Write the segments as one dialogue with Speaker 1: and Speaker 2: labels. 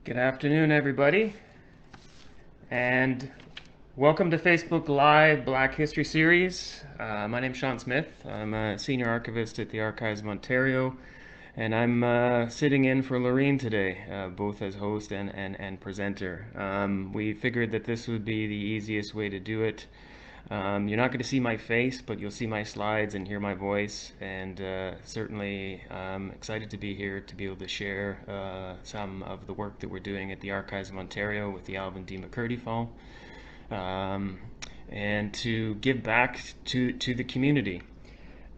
Speaker 1: Good afternoon, everybody, and welcome to Facebook Live Black History Series. My name's Sean Smith. I'm a senior archivist at the Archives of Ontario, and I'm sitting in for Lorene today, both as host and presenter. We figured that this would be the easiest way to do it. You're not going to see my face, but you'll see my slides and hear my voice, and certainly I'm excited to be here to be able to share some of the work that we're doing at the Archives of Ontario with the Alvin D McCurdy Fonds, um, and to give back to the community.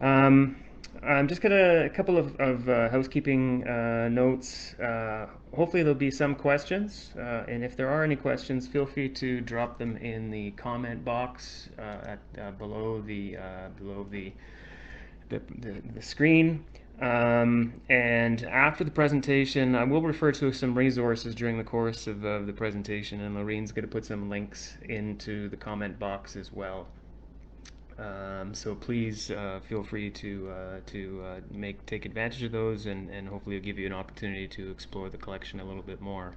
Speaker 1: Um, I'm just gonna a couple of housekeeping notes. Hopefully there'll be some questions, and if there are any questions, feel free to drop them in the comment box below the screen. And after the presentation, I will refer to some resources during the course of the presentation, and Lorene's going to put some links into the comment box as well. So please feel free to take advantage of those, and hopefully it'll give you an opportunity to explore the collection a little bit more.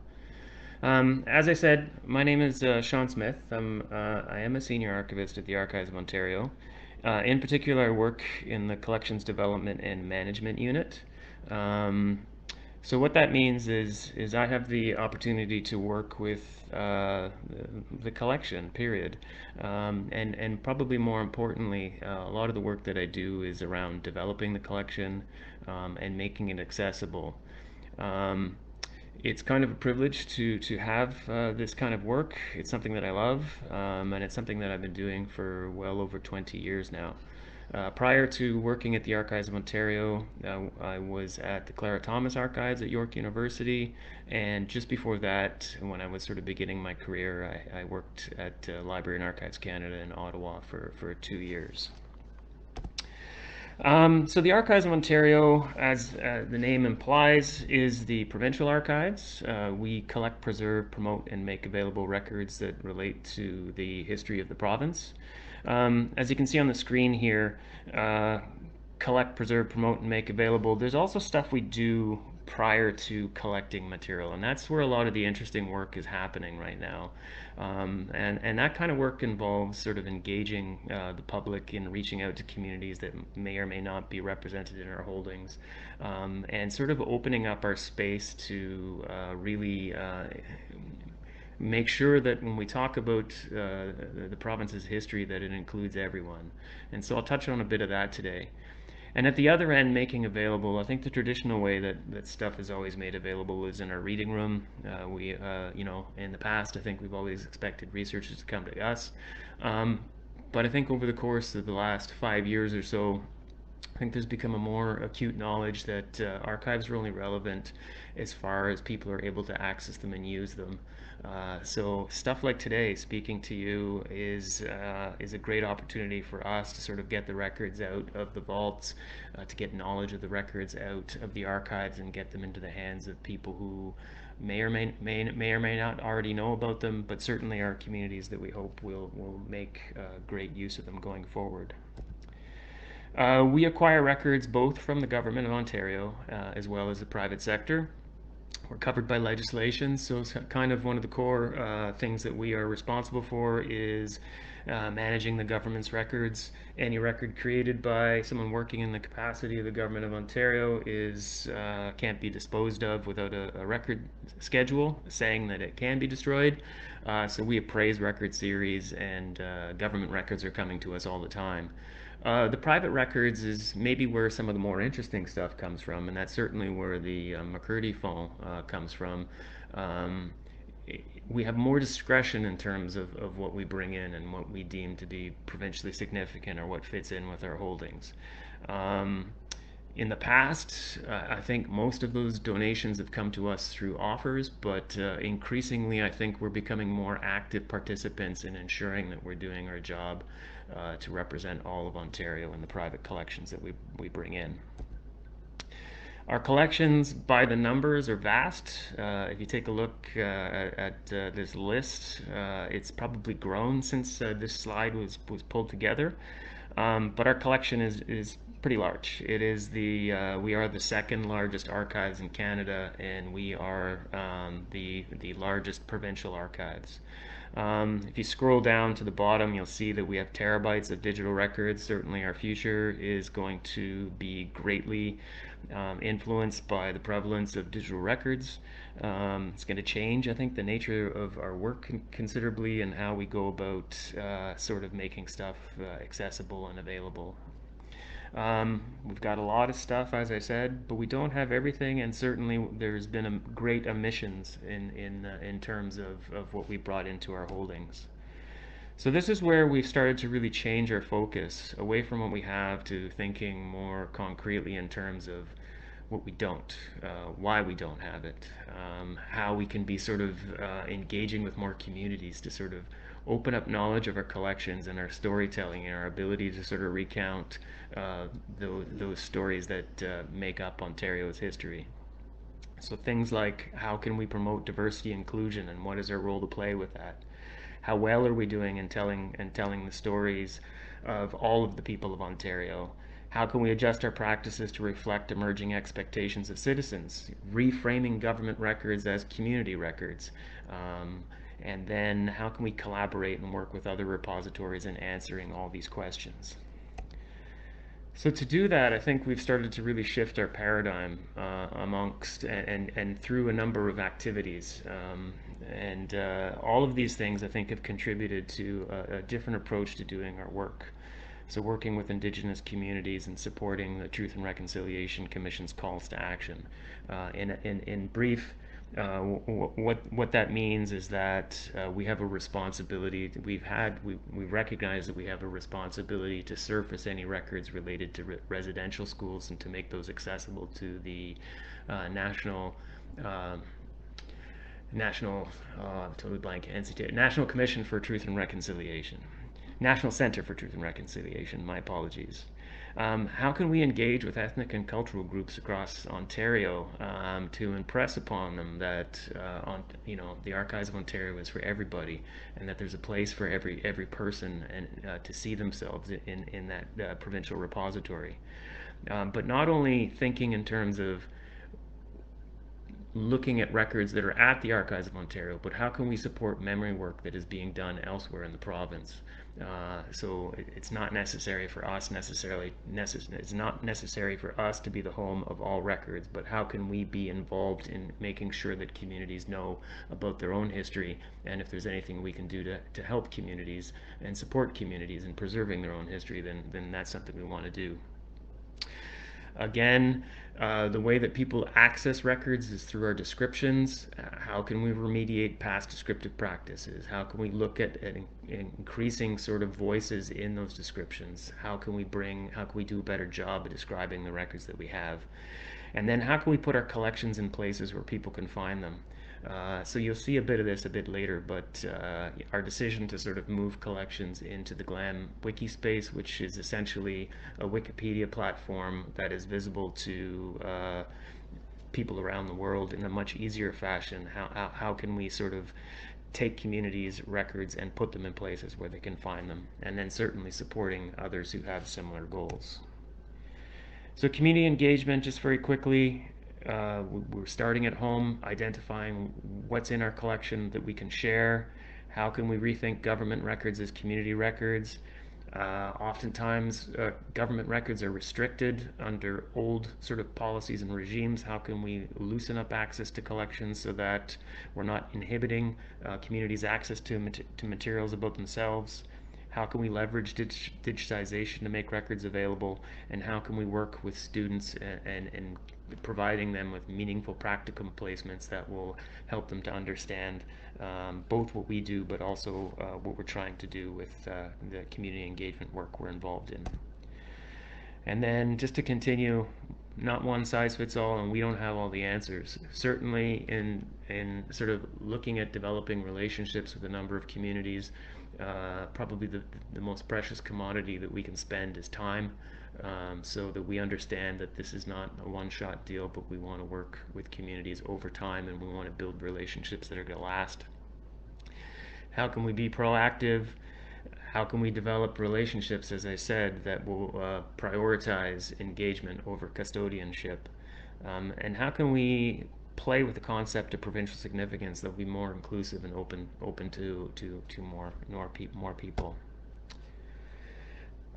Speaker 1: As I said, my name is Sean Smith. I am a senior archivist at the Archives of Ontario. In particular, I work in the Collections Development and Management Unit. So what that means is I have the opportunity to work with the collection, period. And probably more importantly, a lot of the work that I do is around developing the collection and making it accessible. It's kind of a privilege to have this kind of work. It's something that I love, and it's something that I've been doing for well over 20 years now. Prior to working at the Archives of Ontario, I was at the Clara Thomas Archives at York University, and just before that, when I was sort of beginning my career, I worked at Library and Archives Canada in Ottawa for 2 years. So the Archives of Ontario, as the name implies, is the provincial archives. We collect, preserve, promote, and make available records that relate to the history of the province. As you can see on the screen here, collect, preserve, promote, and make available. There's also stuff we do prior to collecting material, and that's where a lot of the interesting work is happening right now. And that kind of work involves sort of engaging the public in reaching out to communities that may or may not be represented in our holdings, and sort of opening up our space to really make sure that when we talk about the province's history, that it includes everyone. And so I'll touch on a bit of that today. And at the other end, making available, I think the traditional way that stuff is always made available is in our reading room. In the past, I think we've always expected researchers to come to us. But I think over the course of the last 5 years or so, I think there's become a more acute knowledge that archives are only relevant as far as people are able to access them and use them. So stuff like today, speaking to you, is a great opportunity for us to sort of get the records out of the vaults, to get knowledge of the records out of the archives and get them into the hands of people who may or may not already know about them, but certainly are communities that we hope will make great use of them going forward. We acquire records both from the Government of Ontario as well as the private sector. We're covered by legislation, so it's kind of one of the core things that we are responsible for is managing the government's records. Any record created by someone working in the capacity of the Government of Ontario can't be disposed of without a record schedule saying that it can be destroyed. So we appraise record series, and government records are coming to us all the time. The private records is maybe where some of the more interesting stuff comes from, and that's certainly where the McCurdy Fonds comes from. We have more discretion in terms of what we bring in and what we deem to be provincially significant or what fits in with our holdings. In the past, I think most of those donations have come to us through offers, but increasingly I think we're becoming more active participants in ensuring that we're doing our job to represent all of Ontario in the private collections that we bring in. Our collections by the numbers are vast. If you take a look at this list, it's probably grown since this slide was pulled together. But our collection is pretty large. It is we are the second largest archives in Canada, and we are the largest provincial archives. If you scroll down to the bottom, you'll see that we have terabytes of digital records. Certainly, our future is going to be greatly influenced by the prevalence of digital records. It's going to change, I think, the nature of our work considerably and how we go about sort of making stuff accessible and available. We've got a lot of stuff, as I said, but we don't have everything, and certainly there's been a great omissions in terms of what we brought into our holdings. So this is where we've started to really change our focus away from what we have to thinking more concretely in terms of what we don't, why we don't have it, how we can be sort of engaging with more communities to sort of open up knowledge of our collections and our storytelling and our ability to sort of recount those stories that make up Ontario's history. So things like how can we promote diversity and inclusion, and what is our role to play with that? How well are we doing in telling the stories of all of the people of Ontario? How can we adjust our practices to reflect emerging expectations of citizens? Reframing government records as community records. And then how can we collaborate and work with other repositories in answering all these questions? So to do that, I think we've started to really shift our paradigm amongst and through a number of activities. All of these things, I think, have contributed to a different approach to doing our work. So working with Indigenous communities and supporting the Truth and Reconciliation Commission's calls to action. In brief, what that means is that we have a responsibility. We recognize that we have a responsibility to surface any records related to residential schools and to make those accessible to the National Commission for Truth and Reconciliation. National Center for Truth and Reconciliation, my apologies. How can we engage with ethnic and cultural groups across Ontario to impress upon them that the Archives of Ontario is for everybody, and that there's a place for every person and to see themselves in that provincial repository. But not only thinking in terms of looking at records that are at the Archives of Ontario, but how can we support memory work that is being done elsewhere in the province? So it's not necessary for us it's not necessary for us to be the home of all records, but how can we be involved in making sure that communities know about their own history, and if there's anything we can do to help communities and support communities in preserving their own history, then that's something we want to do. Again, the way that people access records is through our descriptions. How can we remediate past descriptive practices? How can we look at increasing sort of voices in those descriptions? How can we do a better job of describing the records that we have? And then how can we put our collections in places where people can find them? So you'll see a bit of this a bit later, but our decision to sort of move collections into the GLAM wiki space, which is essentially a Wikipedia platform that is visible to people around the world in a much easier fashion. How can we sort of take communities' records and put them in places where they can find them, and then certainly supporting others who have similar goals. So community engagement, just very quickly, we're starting at home, identifying what's in our collection that we can share. How can we rethink government records as community records? Oftentimes, government records are restricted under old sort of policies and regimes. How can we loosen up access to collections so that we're not inhibiting communities' access to materials about themselves? How can we leverage digitization to make records available? And how can we work with students and providing them with meaningful practicum placements that will help them to understand both what we do, but also what we're trying to do with the community engagement work we're involved in. And then just to continue, not one size fits all, and we don't have all the answers. Certainly in sort of looking at developing relationships with a number of communities, probably the most precious commodity that we can spend is time, so that we understand that this is not a one-shot deal, but we want to work with communities over time, and we want to build relationships that are going to last. How can we be proactive? How can we develop relationships, as I said, that will prioritize engagement over custodianship? And how can we play with the concept of provincial significance that will be more inclusive and open to more people?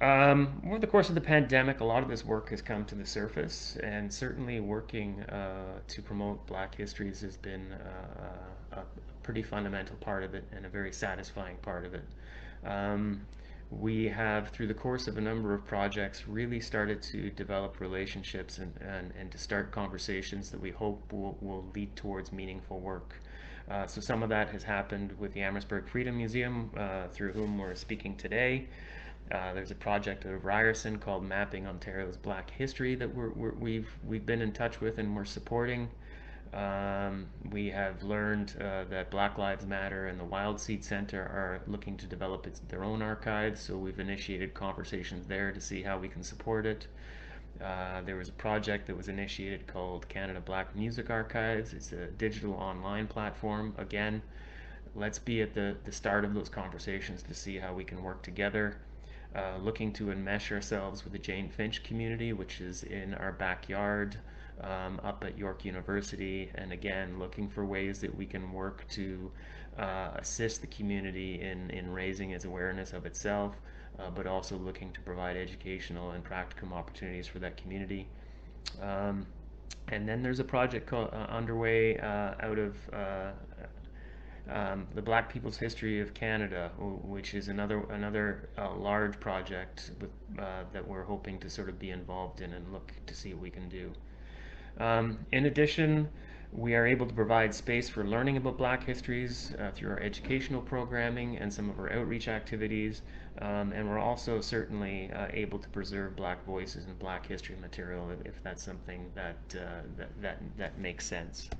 Speaker 1: Over the course of the pandemic, a lot of this work has come to the surface, and certainly working to promote Black histories has been a pretty fundamental part of it and a very satisfying part of it. Um, we have, through the course of a number of projects, really started to develop relationships and to start conversations that we hope will lead towards meaningful work. So some of that has happened with the Amherstburg Freedom Museum, through whom we're speaking today. There's a project out of Ryerson called Mapping Ontario's Black History that we've been in touch with and we're supporting. We have learned that Black Lives Matter and the Wild Seed Center are looking to develop their own archives, so we've initiated conversations there to see how we can support it. There was a project that was initiated called Canada Black Music Archives. It's a digital online platform. Again, let's be at the start of those conversations to see how we can work together. Looking to enmesh ourselves with the Jane Finch community, which is in our backyard, up at York University, and again looking for ways that we can work to assist the community in raising its awareness of itself, but also looking to provide educational and practicum opportunities for that community. Um, and then there's a project underway out of the Black People's History of Canada, which is another large project that we're hoping to sort of be involved in and look to see what we can do. In addition, we are able to provide space for learning about Black histories through our educational programming and some of our outreach activities, and we're also certainly able to preserve Black voices and Black history material if that's something that makes sense.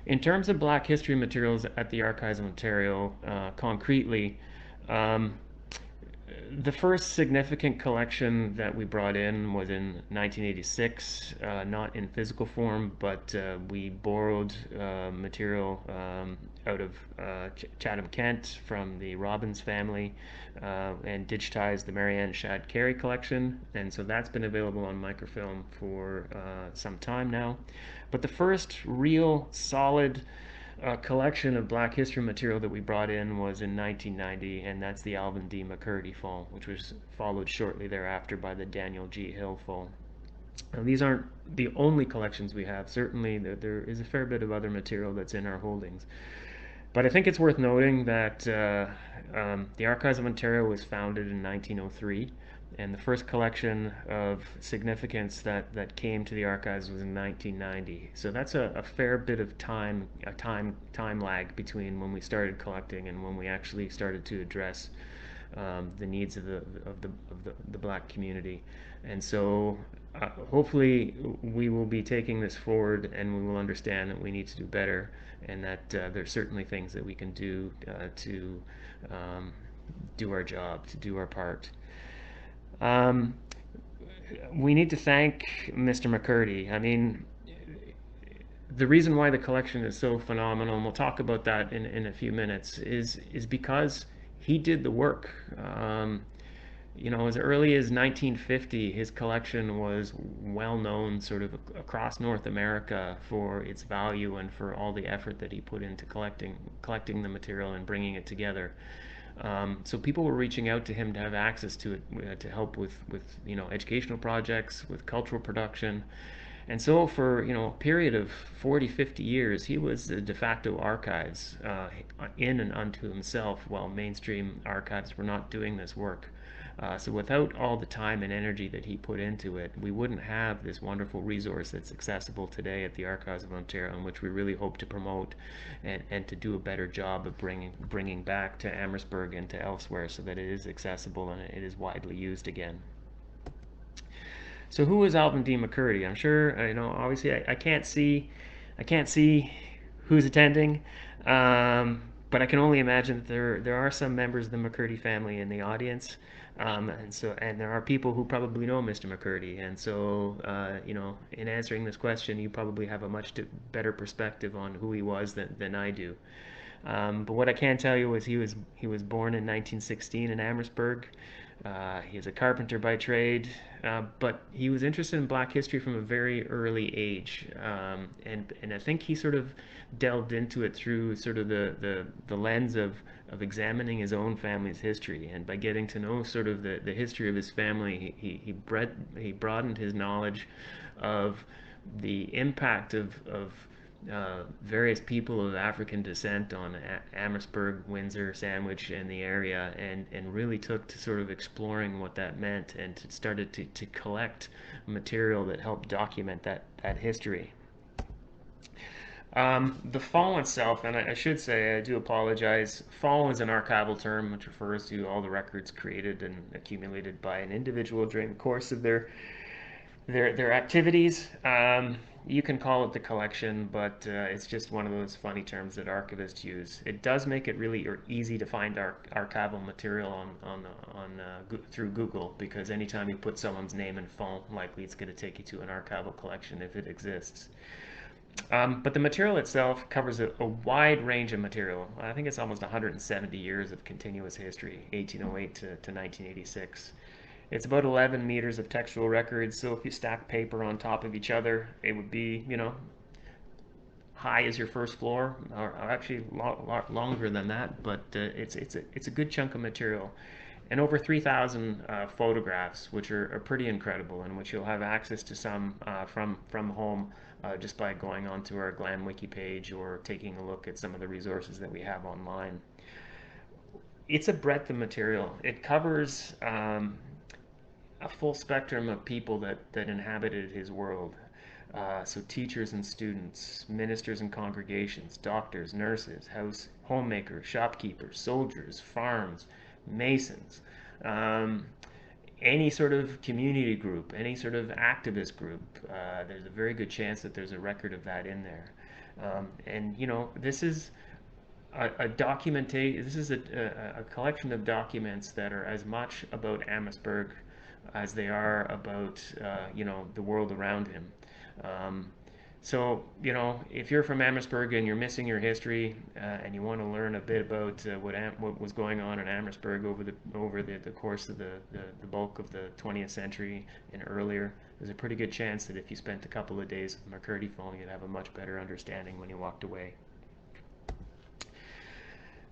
Speaker 1: In terms of Black history materials at the Archives of Ontario, concretely, um, the first significant collection that we brought in was in 1986, not in physical form, but we borrowed material out of Chatham, Kent from the Robbins family and digitized the Marianne Shad Carey collection. And so that's been available on microfilm for some time now. But the first real solid collection of Black history material that we brought in was in 1990, and that's the Alvin D McCurdy Fonds, which was followed shortly thereafter by the Daniel G. Hill Fonds. Now, these aren't the only collections we have. Certainly, there is a fair bit of other material that's in our holdings. But I think it's worth noting that the Archives of Ontario was founded in 1903, and the first collection of significance that came to the archives was in 1990. So that's a fair bit of time lag between when we started collecting and when we actually started to address the needs of the Black community. And so hopefully we will be taking this forward and we will understand that we need to do better, and that there's certainly things that we can do to do our job, to do our part. Um, we need to thank Mr. McCurdy. I mean, the reason why the collection is so phenomenal, and we'll talk about that in a few minutes, is because he did the work. As early as 1950, his collection was well known sort of across North America for its value and for all the effort that he put into collecting the material and bringing it together. So people were reaching out to him to have access to it, to help with educational projects, with cultural production. And so for a period of 40, 50 years, he was the de facto archives in and unto himself, while mainstream archives were not doing this work. So without all the time and energy that he put into it, we wouldn't have this wonderful resource that's accessible today at the Archives of Ontario, and which we really hope to promote and to do a better job of bringing back to Amherstburg and to elsewhere, so that it is accessible and it is widely used again. So who is Alvin D McCurdy? I'm sure obviously I can't see who's attending, but I can only imagine that there are some members of the McCurdy family in the audience. And there are people who probably know Mr. McCurdy, and so in answering this question, you probably have a much better perspective on who he was than I do. But what I can tell you was he was born in 1916 in Amherstburg. He's a carpenter by trade, but he was interested in Black history from a very early age, and I think he sort of delved into it through sort of the lens of examining his own family's history, and by getting to know sort of the history of his family, he broadened his knowledge of the impact of various people of African descent on Amherstburg, Windsor, Sandwich, and the area, and really took to sort of exploring what that meant, and started to collect material that helped document that history. The fall itself, and I should say, I do apologize, fall is an archival term which refers to all the records created and accumulated by an individual during the course of their activities. You can call it the collection, but it's just one of those funny terms that archivists use. It does make it really easy to find archival material through Google, because anytime you put someone's name in font, likely it's going to take you to an archival collection if it exists. But the material itself covers a wide range of material. I think it's almost 170 years of continuous history, 1808 to 1986. It's about 11 meters of textual records, so if you stack paper on top of each other, it would be, high as your first floor, or actually longer than that, but it's a good chunk of material. And over 3,000 photographs, which are pretty incredible, and which you'll have access to some from home just by going onto our GLAM wiki page or taking a look at some of the resources that we have online. It's a breadth of material. It covers a full spectrum of people that inhabited his world. So teachers and students, ministers and congregations, doctors, nurses, homemakers, shopkeepers, soldiers, farms, masons, any sort of community group, any sort of activist group. There's a very good chance that there's a record of that in there. And this is this is a collection of documents that are as much about Amherstburg as they are about the world around him. So if you're from Amherstburg and you're missing your history and you want to learn a bit about what was going on in Amherstburg over the course of the bulk of the 20th century and earlier, there's a pretty good chance that if you spent a couple of days at the McCurdy Fonds, you'd have a much better understanding when you walked away.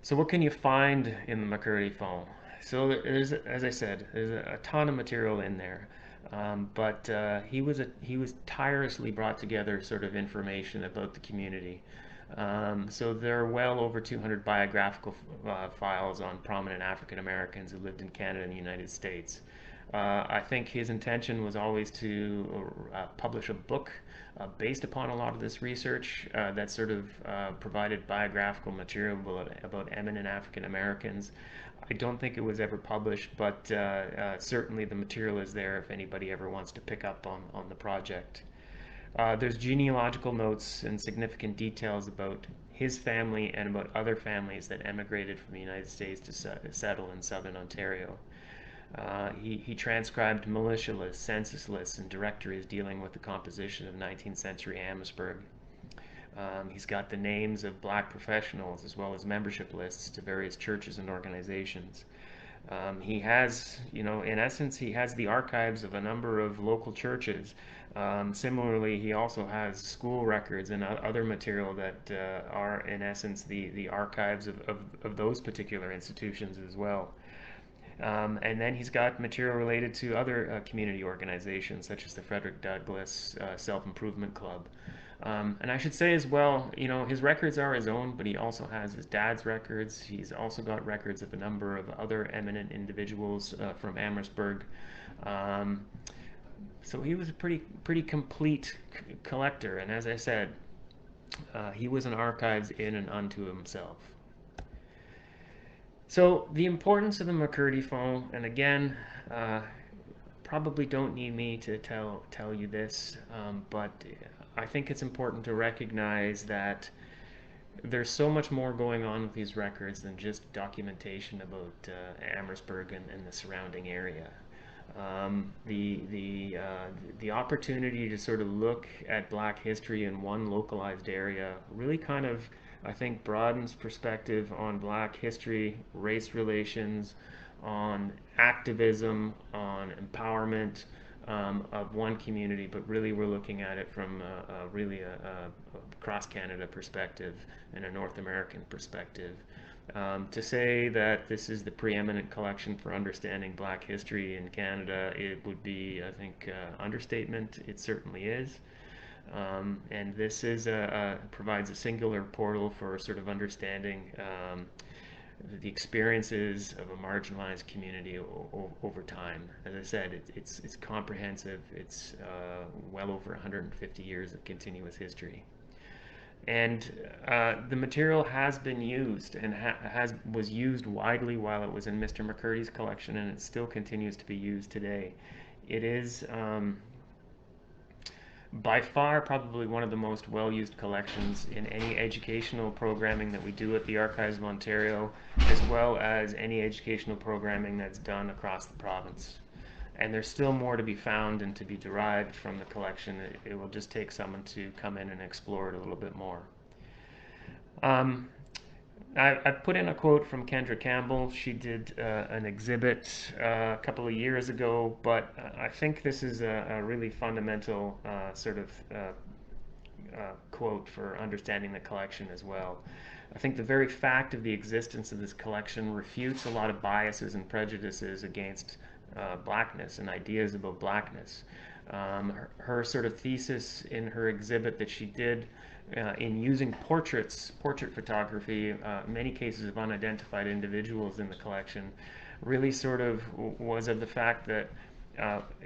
Speaker 1: So what can you find in the McCurdy Fonds? So there's, as I said, there's a ton of material in there, but he was tirelessly brought together sort of information about the community. So there are well over 200 biographical files on prominent African Americans who lived in Canada and the United States. I think his intention was always to publish a book based upon a lot of this research that sort of provided biographical material about eminent African Americans. I don't think it was ever published, but certainly the material is there if anybody ever wants to pick up on the project. There's genealogical notes and significant details about his family and about other families that emigrated from the United States to settle in southern Ontario. He transcribed militia lists, census lists, and directories dealing with the composition of 19th century Amherstburg. He's got the names of black professionals as well as membership lists to various churches and organizations. He has, in essence, he has the archives of a number of local churches. Similarly, he also has school records and other material that are, in essence, the archives of those particular institutions as well. And then he's got material related to other community organizations, such as the Frederick Douglass Self-Improvement Club. And I should say as well, his records are his own, but he also has his dad's records. He's also got records of a number of other eminent individuals from Amherstburg. So he was a pretty complete collector, and as I said, he was an archives in and unto himself. So the importance of the McCurdy Fonds, and again, probably don't need me to tell you this, but I think it's important to recognize that there's so much more going on with these records than just documentation about Amherstburg and the surrounding area. The opportunity to sort of look at Black history in one localized area really kind of I think broadens perspective on Black history, race relations, on activism, on empowerment of one community, but really we're looking at it from really a cross-Canada perspective and a North American perspective. To say that this is the preeminent collection for understanding Black history in Canada, it would be, I think, understatement. It certainly is. And this is provides a singular portal for sort of understanding the experiences of a marginalized community over time. As I said, it's comprehensive. It's well over 150 years of continuous history. And the material has been used and was used widely while it was in Mr. McCurdy's collection, and it still continues to be used today. It is by far probably one of the most well-used collections in any educational programming that we do at the Archives of Ontario, as well as any educational programming that's done across the province. And there's still more to be found and to be derived from the collection. It will just take someone to come in and explore it a little bit more. I put in a quote from Kendra Campbell. She did an exhibit a couple of years ago, but I think this is a really fundamental sort of quote for understanding the collection as well. I think the very fact of the existence of this collection refutes a lot of biases and prejudices against Blackness and ideas about Blackness. Her sort of thesis in her exhibit that she did in using portrait photography, many cases of unidentified individuals in the collection, really sort of was of the fact that,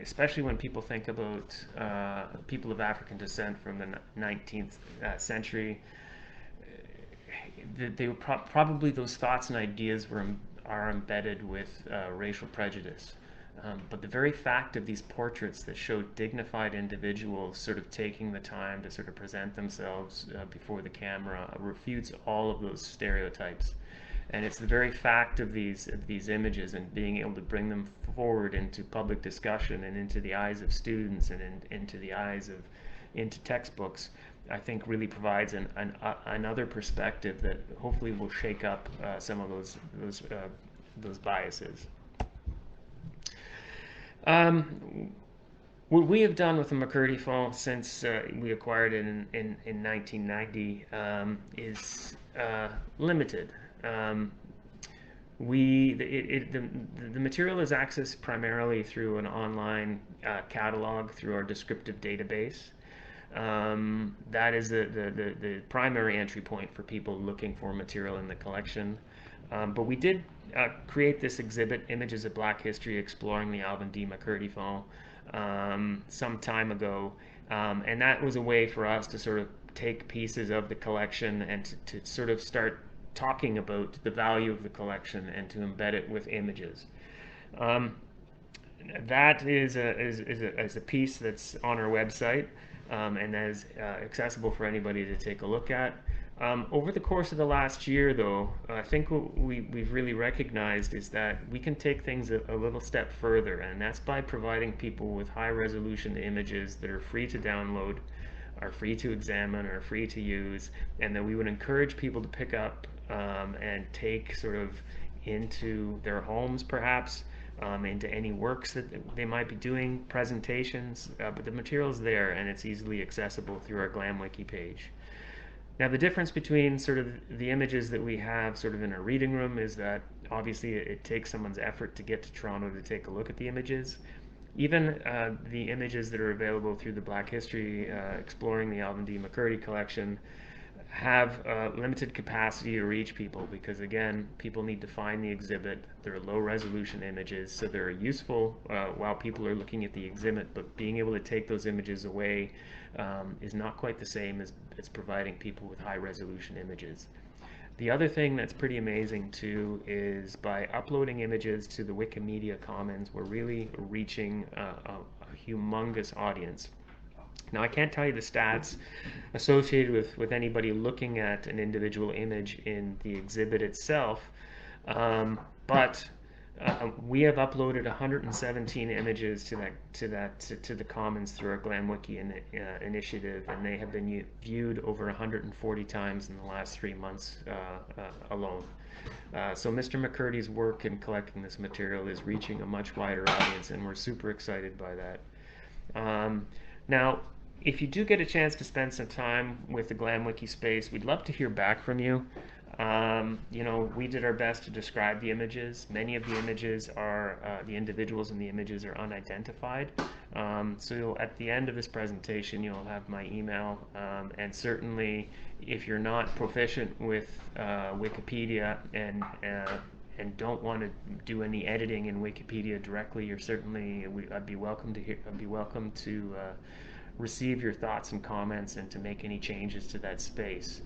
Speaker 1: especially when people think about people of African descent from the 19th century, they probably those thoughts and ideas are embedded with racial prejudice. But the very fact of these portraits that show dignified individuals sort of taking the time to sort of present themselves before the camera refutes all of those stereotypes. And it's the very fact of these images and being able to bring them forward into public discussion and into the eyes of students and into the eyes of into textbooks, I think really provides another perspective that hopefully will shake up some of those biases. What we have done with the McCurdy Fonds since we acquired it in 1990 is limited. The material is accessed primarily through an online catalog through our descriptive database. That is the primary entry point for people looking for material in the collection. But we did create this exhibit, Images of Black History Exploring the Alvin D McCurdy Fonds, some time ago. And that was a way for us to sort of take pieces of the collection and to sort of start talking about the value of the collection and to embed it with images. That is a piece that's on our website and that is accessible for anybody to take a look at. Over the course of the last year, though, I think what we've really recognized is that we can take things a little step further, and that's by providing people with high-resolution images that are free to download, are free to examine, are free to use, and that we would encourage people to pick up and take sort of into their homes, perhaps, into any works that they might be doing, presentations, but the material's there, and it's easily accessible through our GlamWiki page. Now, the difference between sort of the images that we have sort of in a reading room is that obviously it takes someone's effort to get to Toronto to take a look at the images. Even the images that are available through the Black History Exploring the Alvin D McCurdy collection have limited capacity to reach people because, again, people need to find the exhibit. They're low-resolution images, so they're useful while people are looking at the exhibit, but being able to take those images away is not quite the same as providing people with high-resolution images. The other thing that's pretty amazing, too, is by uploading images to the Wikimedia Commons, we're really reaching a humongous audience. Now, I can't tell you the stats associated with anybody looking at an individual image in the exhibit itself, but We have uploaded 117 images to the Commons through our GlamWiki initiative, and they have been viewed over 140 times in the last 3 months alone. So Mr. McCurdy's work in collecting this material is reaching a much wider audience, and we're super excited by that. Now, if you do get a chance to spend some time with the GlamWiki space, we'd love to hear back from you. You know, we did our best to describe the images. Many of the images are, the individuals in the images are unidentified. So at the end of this presentation, you'll have my email. And certainly, if you're not proficient with Wikipedia and don't want to do any editing in Wikipedia directly, you're certainly, I'd be welcome to hear, I'd be welcome to receive your thoughts and comments and to make any changes to that space.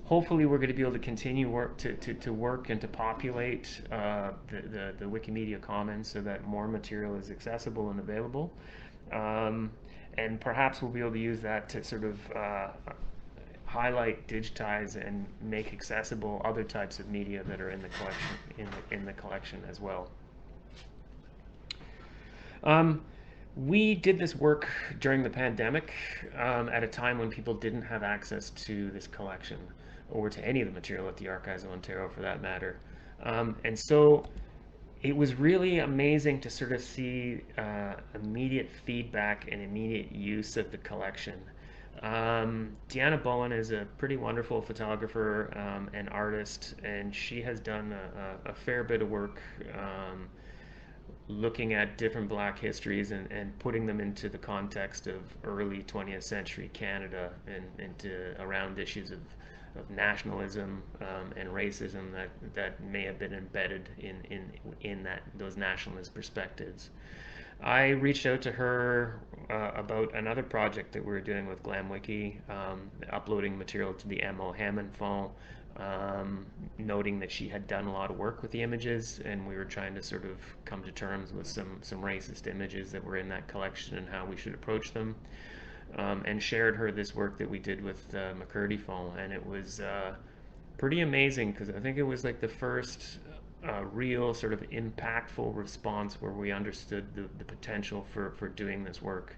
Speaker 1: Hopefully we're going to be able to continue to work and to populate the Wikimedia Commons so that more material is accessible and available. And perhaps we'll be able to use that to sort of highlight, digitize, and make accessible other types of media that are in the collection in the collection as well. We did this work during the pandemic at a time when people didn't have access to this collection or to any of the material at the Archives of Ontario for that matter. And so it was really amazing to sort of see immediate feedback and immediate use of the collection. Deanna Bowen is a pretty wonderful photographer and artist, and she has done a fair bit of work looking at different Black histories and putting them into the context of early 20th century Canada and into around issues of nationalism and racism that may have been embedded in those nationalist perspectives. I reached out to her about another project that we were doing with GlamWiki, uploading material to the M.O. Hammond Fonds, noting that she had done a lot of work with the images, and we were trying to sort of come to terms with some racist images that were in that collection and how we should approach them. And shared her this work that we did with McCurdy Fonds, and it was pretty amazing because I think it was like the first real sort of impactful response where we understood the potential for doing this work.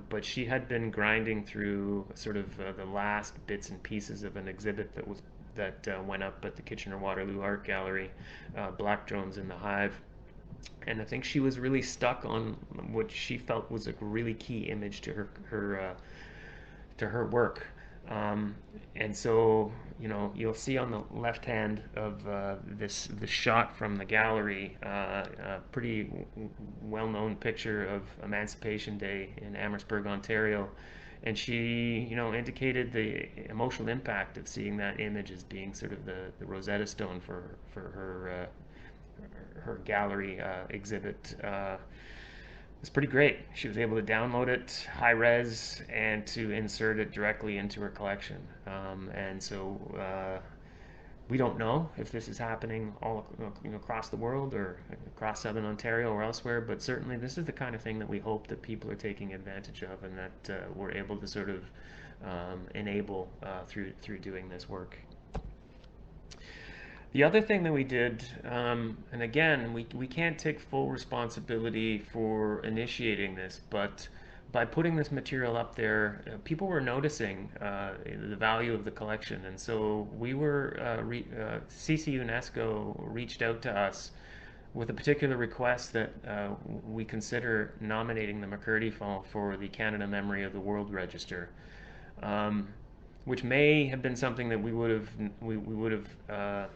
Speaker 1: But she had been grinding through sort of the last bits and pieces of an exhibit that went up at the Kitchener-Waterloo Art Gallery, Black Drones in the Hive. And I think she was really stuck on what she felt was a really key image to her work. And so, you know, you'll see on the left hand of this shot from the gallery, a pretty well-known picture of Emancipation Day in Amherstburg, Ontario. And she, you know, indicated the emotional impact of seeing that image as being sort of the Rosetta Stone for her gallery exhibit. It's pretty great. She was able to download it high res and to insert it directly into her collection. And so we don't know if this is happening all across the world or across Southern Ontario or elsewhere, but certainly this is the kind of thing that we hope that people are taking advantage of and that we're able to sort of enable through doing this work. The other thing that we did, and again, we can't take full responsibility for initiating this, but by putting this material up there, people were noticing the value of the collection. And so we were, CC UNESCO reached out to us with a particular request that we consider nominating the McCurdy Fonds for the Canada Memory of the World Register, which may have been something that we would have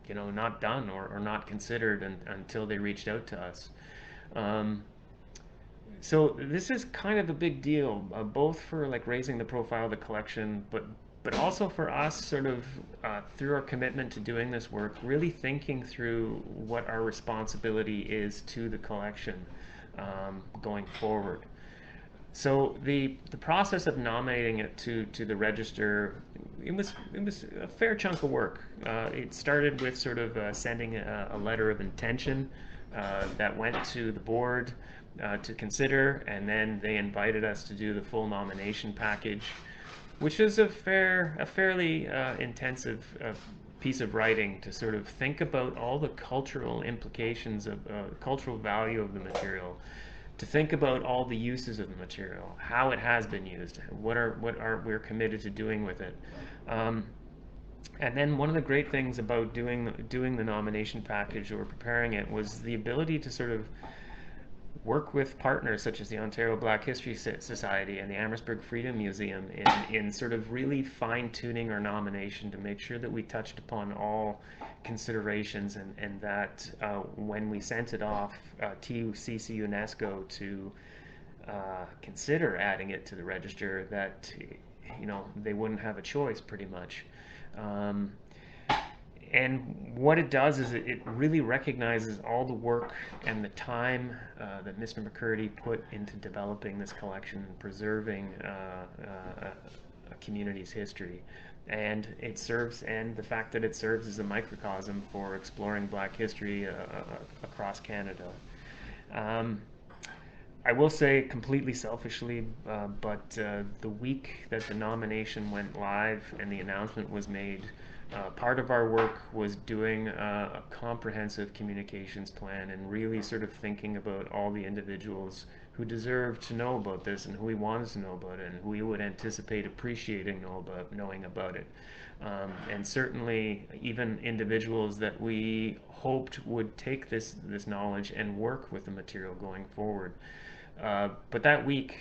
Speaker 1: you know, not done or not considered until they reached out to us. So this is kind of a big deal, both for like raising the profile of the collection, but also for us sort of through our commitment to doing this work, really thinking through what our responsibility is to the collection going forward. So the process of nominating it to the register, it was a fair chunk of work. It started with sort of sending a letter of intention that went to the board to consider, and then they invited us to do the full nomination package, which is a fairly intensive piece of writing to sort of think about all the cultural implications of cultural value of the material, to think about all the uses of the material, how it has been used, what are we're committed to doing with it. Um, and then one of the great things about doing the nomination package or preparing it was the ability to sort of work with partners such as the Ontario Black History Society and the Amherstburg Freedom Museum in sort of really fine-tuning our nomination to make sure that we touched upon all considerations, and that when we sent it off to CC UNESCO to consider adding it to the register, that they wouldn't have a choice pretty much. Um, and what it does is it really recognizes all the work and the time that Mr. McCurdy put into developing this collection and preserving a community's history. And the fact that it serves as a microcosm for exploring Black history across Canada. Um, I will say completely selfishly, but the week that the nomination went live and the announcement was made, part of our work was doing a comprehensive communications plan and really sort of thinking about all the individuals who deserved to know about this and who we wanted to know about it and who we would anticipate appreciating knowing about it. And certainly even individuals that we hoped would take this knowledge and work with the material going forward. But that week,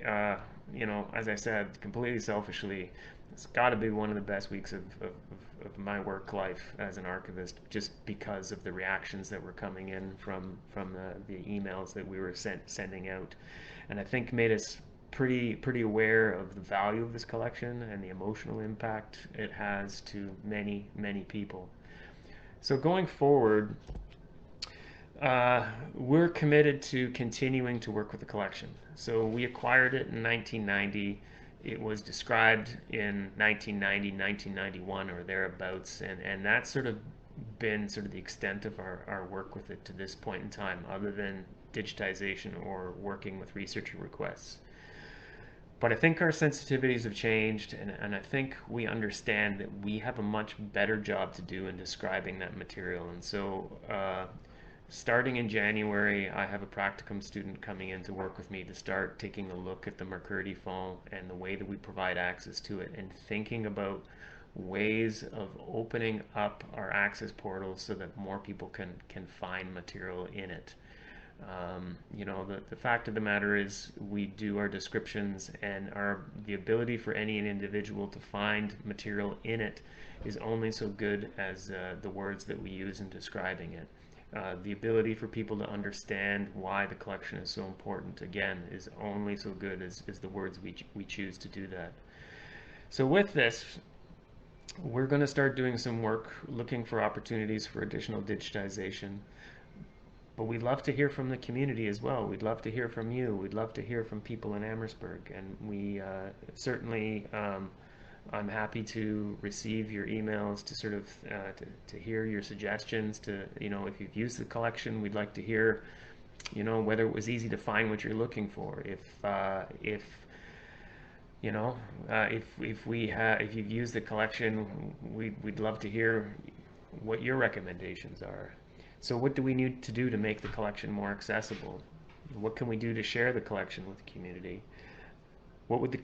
Speaker 1: as I said, completely selfishly, it's got to be one of the best weeks of my work life as an archivist, just because of the reactions that were coming in from the emails that we were sending out, and I think made us pretty aware of the value of this collection and the emotional impact it has to many people. So going forward, we're committed to continuing to work with the collection. So we acquired it in 1990. It was described in 1990, 1991, or thereabouts, and that's sort of been sort of the extent of our work with it to this point in time, other than digitization or working with researcher requests. But I think our sensitivities have changed, and I think we understand that we have a much better job to do in describing that material. And so starting in January, I have a practicum student coming in to work with me to start taking a look at the McCurdy Fonds and the way that we provide access to it, and thinking about ways of opening up our access portals so that more people can find material in it. The fact of the matter is we do our descriptions, and the ability for any individual to find material in it is only so good as the words that we use in describing it. The ability for people to understand why the collection is so important, again, is only so good as the words we choose to do that. So with this, we're going to start doing some work looking for opportunities for additional digitization. But we'd love to hear from the community as well. We'd love to hear from you. We'd love to hear from people in Amherstburg. And we certainly, I'm happy to receive your emails to sort of to hear your suggestions. If you've used the collection, we'd like to hear, whether it was easy to find what you're looking for. If you've used the collection, we'd love to hear what your recommendations are. So what do we need to do to make the collection more accessible? What can we do to share the collection with the community? What would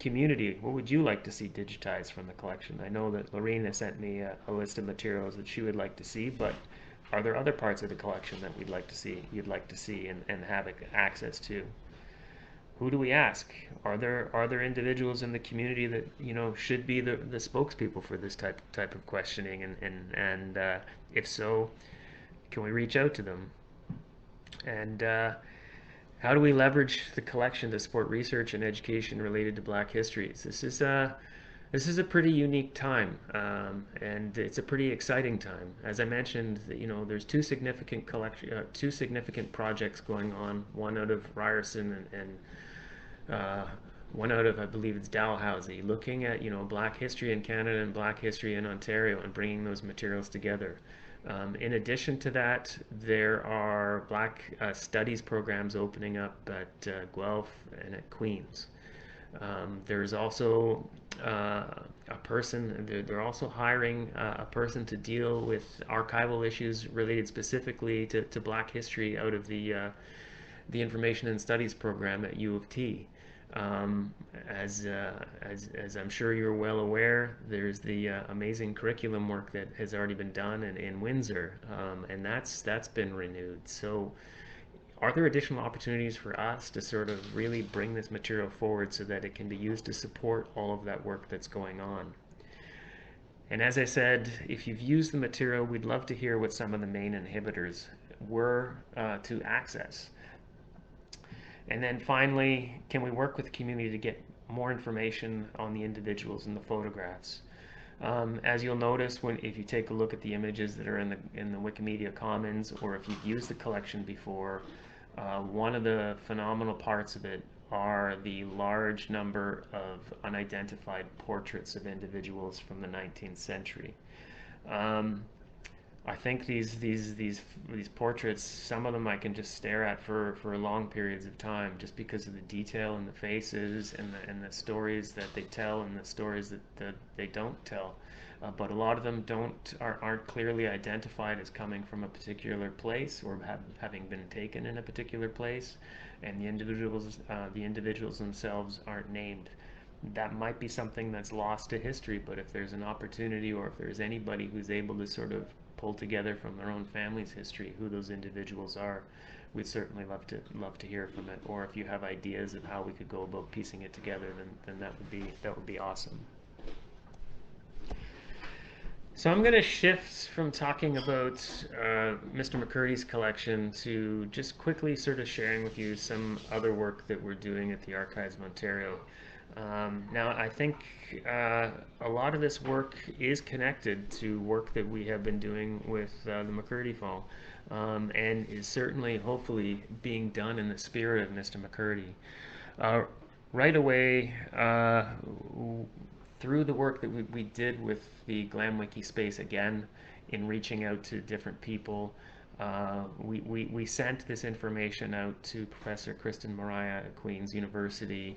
Speaker 1: you like to see digitized from the collection? I know that Lorena sent me a list of materials that she would like to see, but are there other parts of the collection that you'd like to see and have access to? Who do we ask? Are there individuals in the community that should be the spokespeople for this type of questioning? And if so, can we reach out to them? And how do we leverage the collection to support research and education related to Black histories? This is a pretty unique time, and it's a pretty exciting time. As I mentioned, there's two significant projects going on. One out of Ryerson and one out of, I believe it's Dalhousie, looking at Black history in Canada and Black history in Ontario and bringing those materials together. In addition to that, there are Black studies programs opening up at Guelph and at Queen's. There's also a person. They're also hiring a person to deal with archival issues related specifically to Black history out of the Information and Studies program at U of T. Um, as I'm sure you're well aware, there's the amazing curriculum work that has already been done in Windsor, and that's been renewed. So, are there additional opportunities for us to sort of really bring this material forward so that it can be used to support all of that work that's going on? And as I said, if you've used the material, we'd love to hear what some of the main inhibitors were to access. And then finally, can we work with the community to get more information on the individuals in the photographs? As you'll notice, if you take a look at the images that are in the Wikimedia Commons, or if you've used the collection before, one of the phenomenal parts of it are the large number of unidentified portraits of individuals from the 19th century. Um, I think these portraits, some of them I can just stare at for long periods of time, just because of the detail in the faces and the stories that they tell and the stories that they don't tell. But a lot of them aren't clearly identified as coming from a particular place or having been taken in a particular place, and the individuals themselves aren't named. That might be something that's lost to history, but if there's an opportunity, or if there's anybody who's able to sort of pull together from their own family's history who those individuals are, we'd certainly love to hear from it. Or if you have ideas of how we could go about piecing it together, then that would be awesome. So I'm going to shift from talking about Mr. McCurdy's collection to just quickly sort of sharing with you some other work that we're doing at the Archives of Ontario. Now, I think a lot of this work is connected to work that we have been doing with the McCurdy Fonds, and is certainly, hopefully, being done in the spirit of Mr. McCurdy. Right away, through the work that we did with the GlamWiki space again, in reaching out to different people, we sent this information out to Professor Kristen Mariah at Queen's University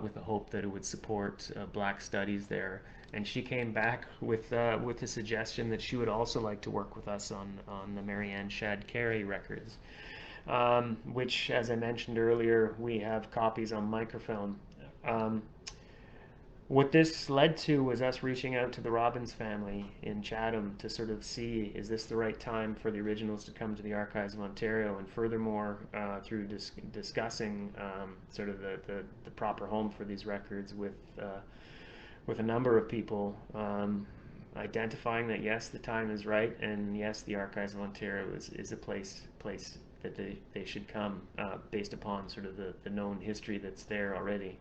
Speaker 1: with the hope that it would support Black studies there. And she came back with the suggestion that she would also like to work with us on the Marianne Shad Carey records, which, as I mentioned earlier, we have copies on microfilm. What this led to was us reaching out to the Robbins family in Chatham to sort of see, is this the right time for the originals to come to the Archives of Ontario? And furthermore, through discussing sort of the proper home for these records with a number of people, identifying that yes, the time is right, and yes, the Archives of Ontario is a place that they should come based upon sort of the known history that's there already.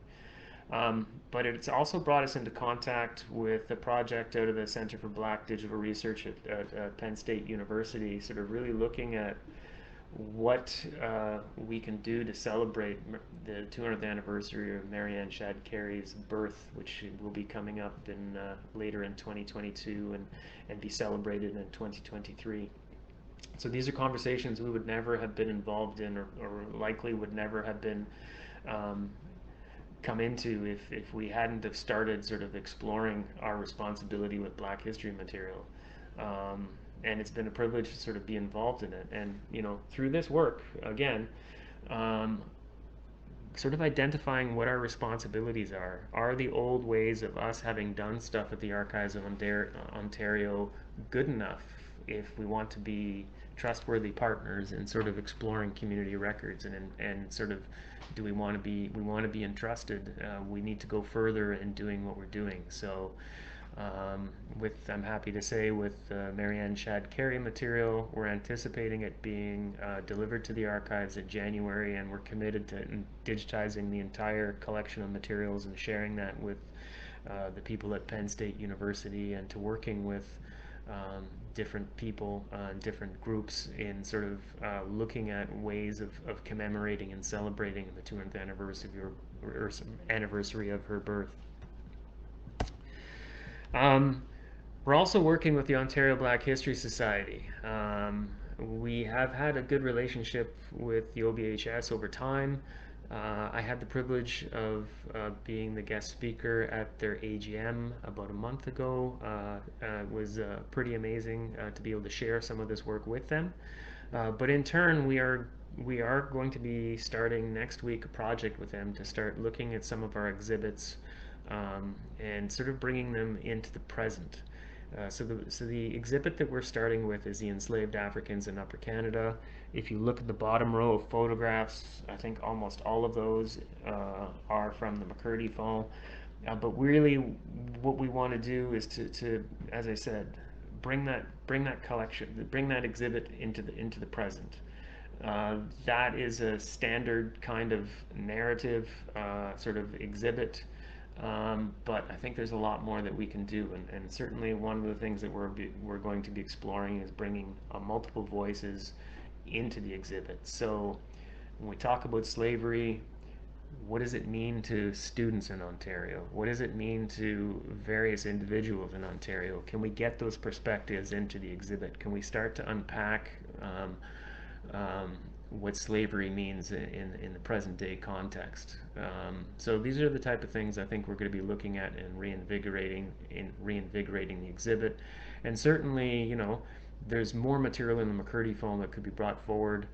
Speaker 1: But it's also brought us into contact with a project out of the Center for Black Digital Research at Penn State University, sort of really looking at what we can do to celebrate the 200th anniversary of Marianne Shad Carey's birth, which will be coming up later in 2022 and be celebrated in 2023. So these are conversations we would never have been involved in, or likely would never have been come into if we hadn't have started sort of exploring our responsibility with Black history material. And it's been a privilege to sort of be involved in it. And, through this work, again, sort of identifying what our responsibilities are the old ways of us having done stuff at the Archives of Ontario good enough if we want to be trustworthy partners in sort of exploring community records, and sort of, do we want to be entrusted? We need to go further in doing what we're doing. So I'm happy to say, with Marianne Shad Carey material, we're anticipating it being delivered to the archives in January, and we're committed to digitizing the entire collection of materials and sharing that with the people at Penn State University, and to working with different people, different groups, in sort of looking at ways of commemorating and celebrating the 200th anniversary of her birth. We're also working with the Ontario Black History Society. We have had a good relationship with the OBHS over time. I had the privilege of being the guest speaker at their AGM about a month ago. It was pretty amazing to be able to share some of this work with them. But in turn, we are going to be starting next week a project with them to start looking at some of our exhibits and sort of bringing them into the present. So the exhibit that we're starting with is the enslaved Africans in Upper Canada. If you look at the bottom row of photographs, I think almost all of those are from the McCurdy Fonds. But really, what we want to do is to, as I said, bring that collection, bring that exhibit into the present. That is a standard kind of narrative sort of exhibit, but I think there's a lot more that we can do, and certainly one of the things that we're going to be exploring is bringing multiple voices into the exhibit. So when we talk about slavery, what does it mean to students in Ontario? What does it mean to various individuals in Ontario? Can we get those perspectives into the exhibit? Can we start to unpack what slavery means in the present day context? So these are the type of things I think we're going to be looking at and reinvigorating the exhibit. And certainly, there's more material in the McCurdy Fonds that could be brought forward.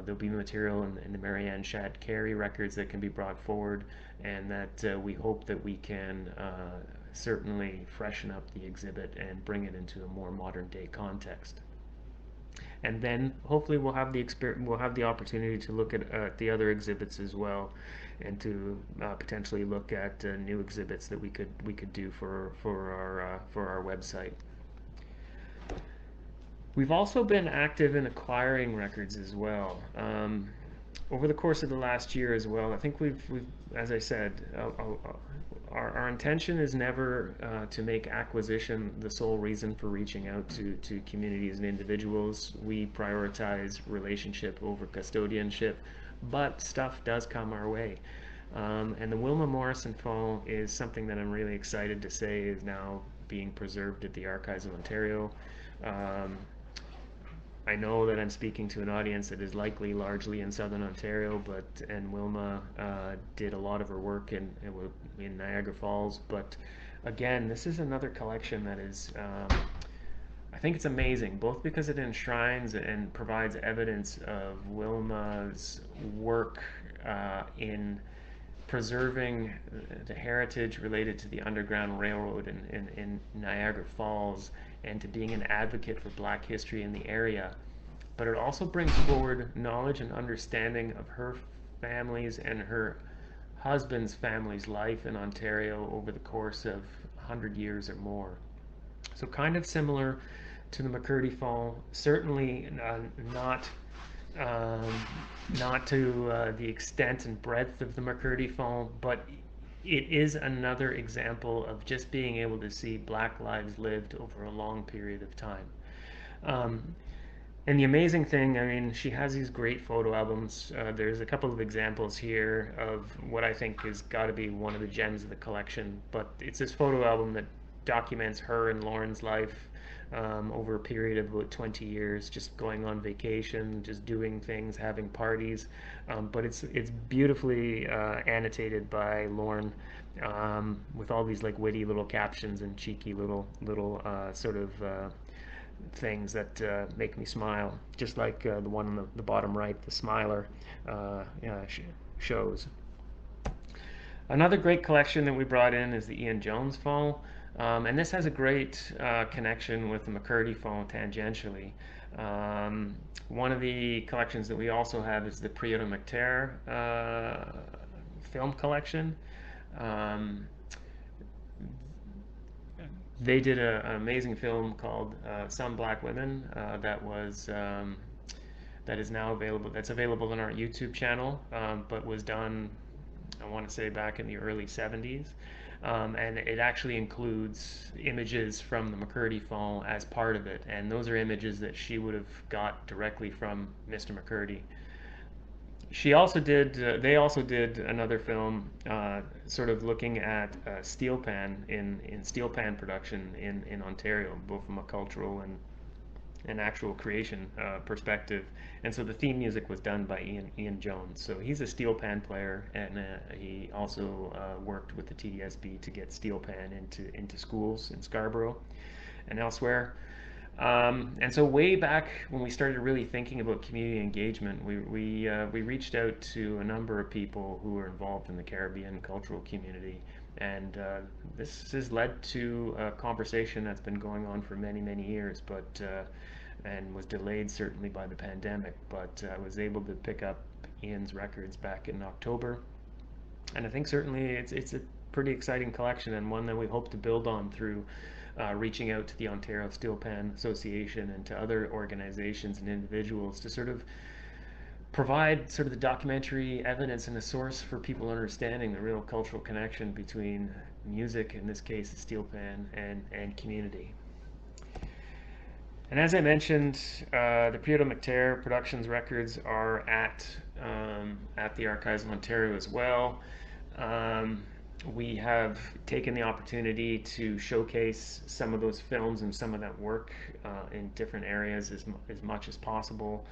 Speaker 1: There'll be material in the Marianne Shad Carey records that can be brought forward, and that we hope that we can certainly freshen up the exhibit and bring it into a more modern day context. And then hopefully we'll have the opportunity to look at the other exhibits as well, and to potentially look at new exhibits that we could do for our website. We've also been active in acquiring records as well. Over the course of the last year as well, I think we've as I said, our intention is never to make acquisition the sole reason for reaching out to communities and individuals. We prioritize relationship over custodianship, but stuff does come our way. And the Wilma Morrison Fonds is something that I'm really excited to say is now being preserved at the Archives of Ontario. I know that I'm speaking to an audience that is likely largely in Southern Ontario, and Wilma did a lot of her work in Niagara Falls. But again, this is another collection that is, I think it's amazing, both because it enshrines and provides evidence of Wilma's work in preserving the heritage related to the Underground Railroad in Niagara Falls, and to being an advocate for Black history in the area. But it also brings forward knowledge and understanding of her family's and her husband's family's life in Ontario over the course of 100 years or more. So kind of similar to the McCurdy Fonds, certainly not to the extent and breadth of the McCurdy Fonds, but it is another example of just being able to see Black lives lived over a long period of time. And the amazing thing, I mean, she has these great photo albums. There's a couple of examples here of what I think has got to be one of the gems of the collection, but it's this photo album that documents her and Lauren's life over a period of about 20 years, just going on vacation, just doing things, having parties. But it's beautifully annotated by Lauren, with all these like witty little captions and cheeky little sort of things that make me smile, just like the one on the bottom right, the smiler, shows. Another great collection that we brought in is the Ian Jones Fonds. And this has a great connection with the McCurdy Fonds tangentially. One of the collections that we also have is the Prieto McTair film collection. They did an amazing film called Some Black Women that is now available. That's available on our YouTube channel, but was done, I want to say, back in the early 70s. And it actually includes images from the McCurdy Fonds as part of it, and those are images that she would have got directly from Mr. McCurdy. She also did. They also did another film, sort of looking at steel pan in steel pan production in Ontario, both from a cultural an actual creation perspective. And so the theme music was done by Ian Jones. So he's a steel pan player, and he also worked with the TDSB to get steel pan into schools in Scarborough and elsewhere. And so way back when we started really thinking about community engagement, we reached out to a number of people who were involved in the Caribbean cultural community, and this has led to a conversation that's been going on for many years, but and was delayed certainly by the pandemic. But I was able to pick up Ian's records back in October, and I think certainly it's a pretty exciting collection, and one that we hope to build on through reaching out to the Ontario Steel Pan Association and to other organizations and individuals to sort of provide sort of the documentary evidence and a source for people understanding the real cultural connection between music, in this case the steel pan, and community. And as I mentioned, the Prieto McTair Productions records are at the Archives of Ontario as well. We have taken the opportunity to showcase some of those films and some of that work in different areas as much as possible.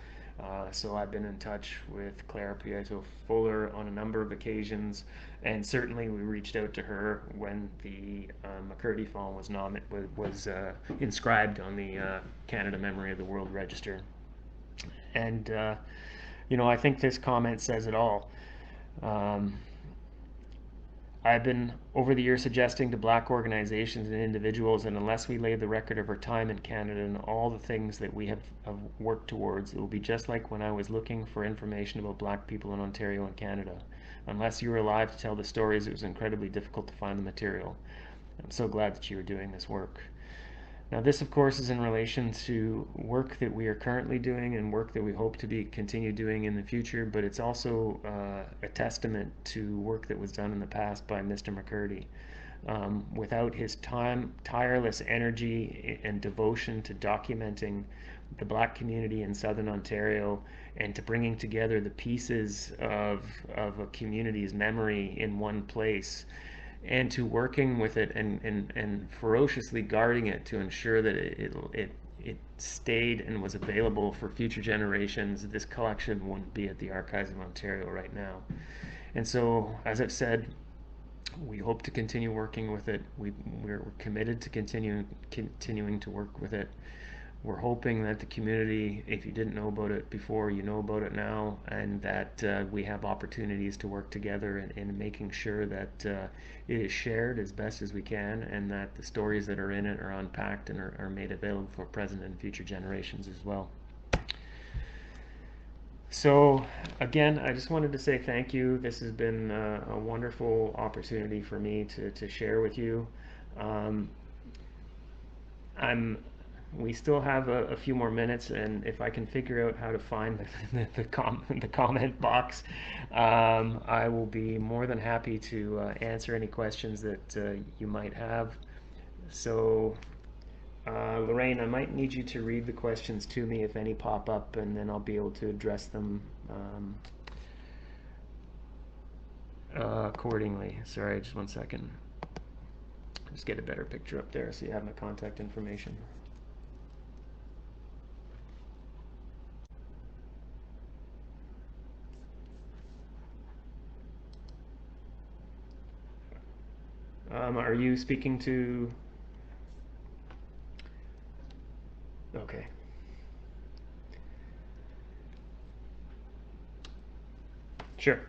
Speaker 1: So I've been in touch with Claire Prieto Fuller on a number of occasions, and certainly we reached out to her when the McCurdy Fonds was inscribed on the Canada Memory of the World Register. And I think this comment says it all. I've been over the years suggesting to Black organizations and individuals that unless we lay the record of our time in Canada and all the things that we have worked towards, it will be just like when I was looking for information about Black people in Ontario and Canada. Unless you were alive to tell the stories, it was incredibly difficult to find the material. I'm so glad that you are doing this work. Now this of course is in relation to work that we are currently doing and work that we hope to continue doing in the future, but it's also a testament to work that was done in the past by Mr. McCurdy. Without his tireless energy and devotion to documenting the Black community in Southern Ontario and to bringing together the pieces of a community's memory in one place, and to working with it and ferociously guarding it to ensure that it stayed and was available for future generations, this collection wouldn't be at the Archives of Ontario right now. And so, as I've said, we hope to continue working with it. We're committed to continuing to work with it. We're hoping that the community, if you didn't know about it before, you know about it now, and that we have opportunities to work together in making sure that it is shared as best as we can, and that the stories that are in it are unpacked and are made available for present and future generations as well. So again, I just wanted to say thank you. This has been a wonderful opportunity for me to share with you. We still have a few more minutes, and if I can figure out how to find the comment box, I will be more than happy to answer any questions that you might have. So, Lorraine, I might need you to read the questions to me if any pop up, and then I'll be able to address them accordingly. Sorry, just 1 second. Just get a better picture up there so you have my contact information. Are you speaking to... Okay. Sure.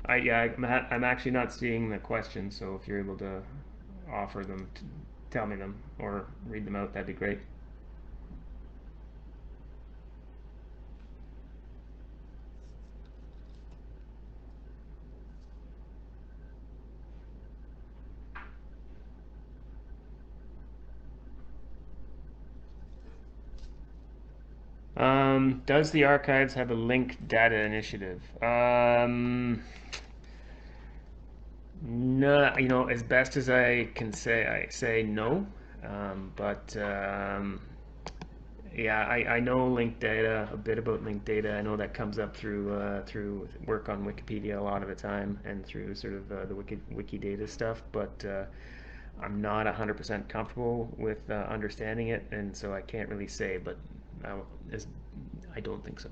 Speaker 1: I'm actually not seeing the questions, so if you're able to offer them, tell me them, or read them out, that'd be great. Does the archives have a linked data initiative? No, as best as I can say, I say no. But yeah, I know linked data, a bit about linked data. I know that comes up through work on Wikipedia a lot of the time, and through sort of the Wikidata stuff. But I'm not 100% comfortable with understanding it, and so I can't really say, but I, I don't think so.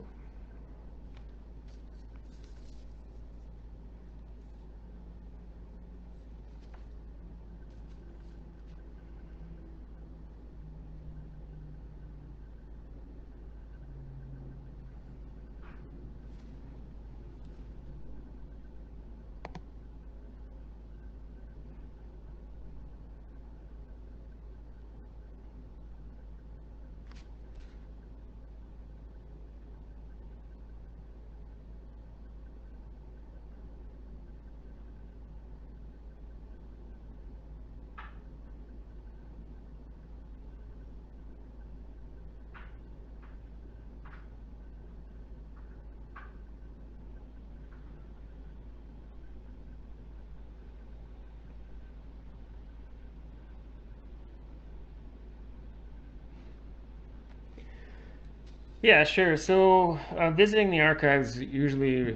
Speaker 1: Yeah, sure. So visiting the archives usually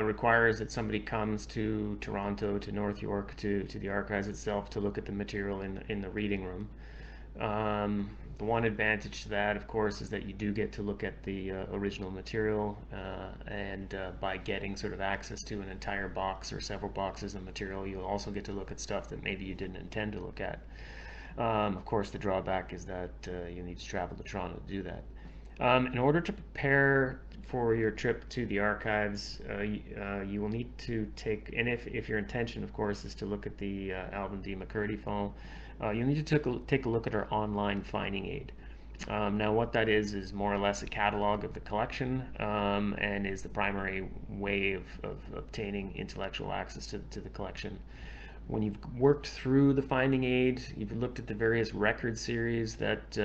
Speaker 1: requires that somebody comes to Toronto, to North York, to the archives itself to look at the material in the reading room. The one advantage to that, of course, is that you do get to look at the original material, and by getting sort of access to an entire box or several boxes of material, you'll also get to look at stuff that maybe you didn't intend to look at. Of course, the drawback is that you need to travel to Toronto to do that. In order to prepare for your trip to the archives, you will need to take, and if your intention, of course, is to look at the Alvin D McCurdy Fonds, you'll need to take a look at our online finding aid. Now, what that is more or less a catalog of the collection, and is the primary way of obtaining intellectual access to the collection. When you've worked through the finding aid, you've looked at the various record series that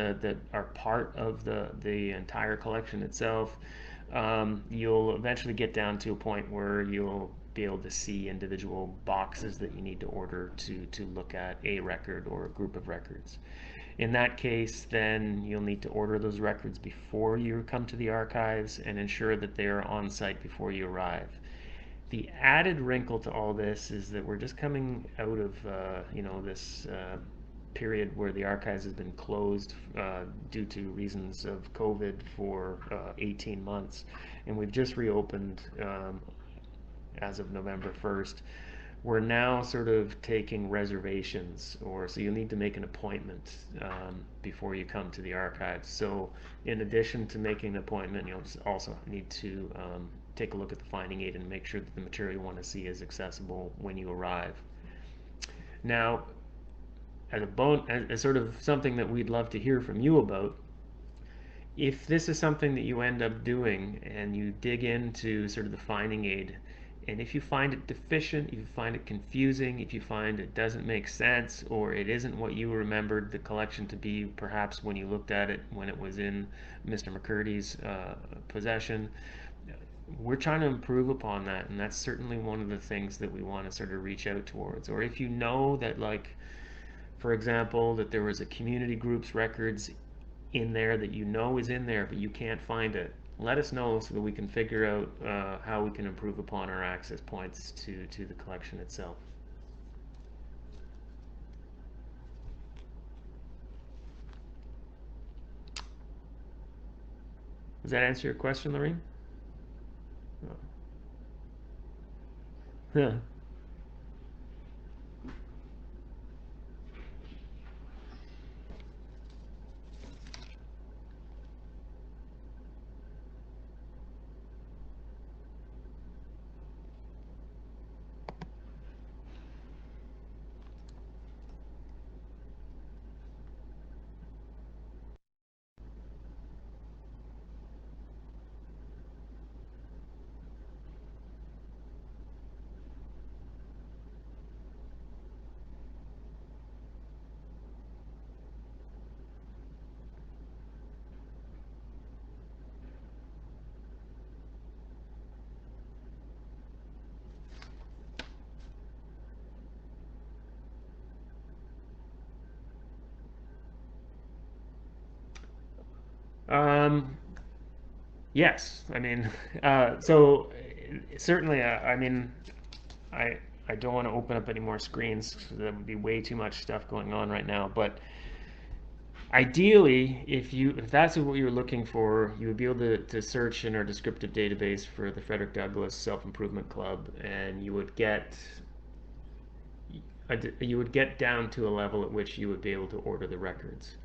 Speaker 1: are part of the entire collection itself, you'll eventually get down to a point where you'll be able to see individual boxes that you need to order to look at a record or a group of records. In that case, then you'll need to order those records before you come to the archives and ensure that they are on site before you arrive. The added wrinkle to all this is that we're just coming out of this period where the archives has been closed due to reasons of COVID for 18 months, and we've just reopened as of November 1st. We're now sort of taking reservations, or so you'll need to make an appointment before you come to the archives. So in addition to making an appointment, you'll also need to take a look at the finding aid and make sure that the material you want to see is accessible when you arrive. Now, as sort of something that we'd love to hear from you about, if this is something that you end up doing and you dig into sort of the finding aid, and if you find it deficient, if you find it confusing, if you find it doesn't make sense, or it isn't what you remembered the collection to be perhaps when you looked at it when it was in Mr. McCurdy's possession, we're trying to improve upon that, and that's certainly one of the things that we want to sort of reach out towards. Or if you know that, like, for example, that there was a community group's records in there that you know is in there, but you can't find it, let us know so that we can figure out how we can improve upon our access points to the collection itself. Does that answer your question, Lorraine? Oh. Um, yes, I mean, so certainly, I mean, I I don't want to open up any more screens, so that would be way too much stuff going on right now. But ideally, if that's what you're looking for, you would be able to search in our descriptive database for the Frederick Douglass Self-Improvement Club, and you would get down to a level at which you would be able to order the records.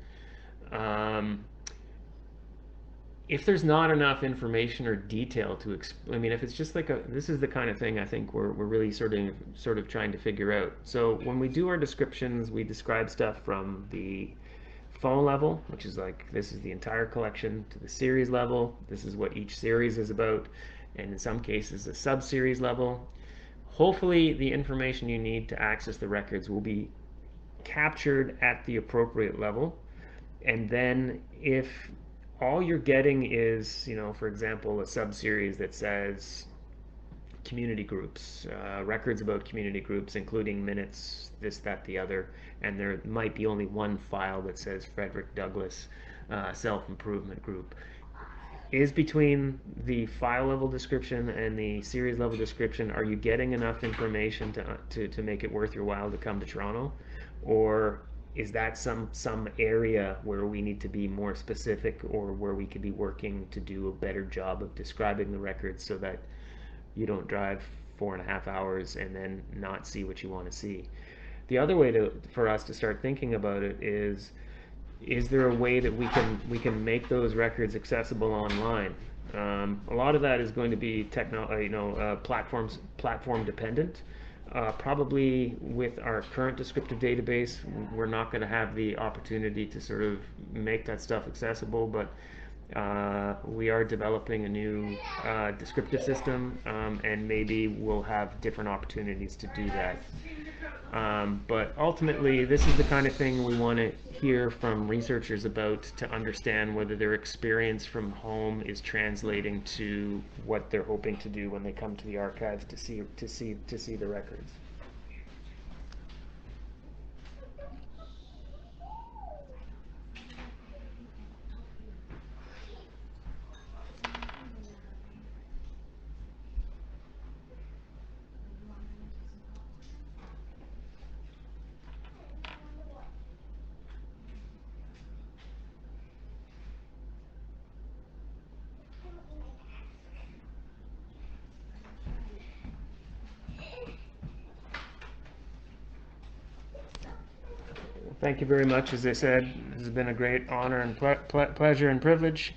Speaker 1: If there's not enough information or detail to I mean, if it's just like this is the kind of thing I think we're really sort of trying to figure out. So when we do our descriptions, we describe stuff from the phone level, which is like, this is the entire collection, to the series level, this is what each series is about, and in some cases a sub-series level. Hopefully the information you need to access the records will be captured at the appropriate level. And then if all you're getting is, for example, a sub-series that says community groups, records about community groups, including minutes, this, that, the other, and there might be only one file that says Frederick Douglass Self-Improvement Group. Is between the file level description and the series level description, are you getting enough information to make it worth your while to come to Toronto? Or is that some area where we need to be more specific, or where we could be working to do a better job of describing the records so that you don't drive 4.5 hours and then not see what you want to see? The other way for us to start thinking about it is there a way that we can make those records accessible online? A lot of that is going to be platform dependent. Probably with our current descriptive database, we're not going to have the opportunity to sort of make that stuff accessible, but we are developing a new descriptive system, and maybe we'll have different opportunities to do that. But ultimately, this is the kind of thing we want to hear from researchers about, to understand whether their experience from home is translating to what they're hoping to do when they come to the archives to see the records. Thank you very much. As I said, this has been a great honor and pleasure and privilege.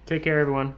Speaker 1: Take care, everyone.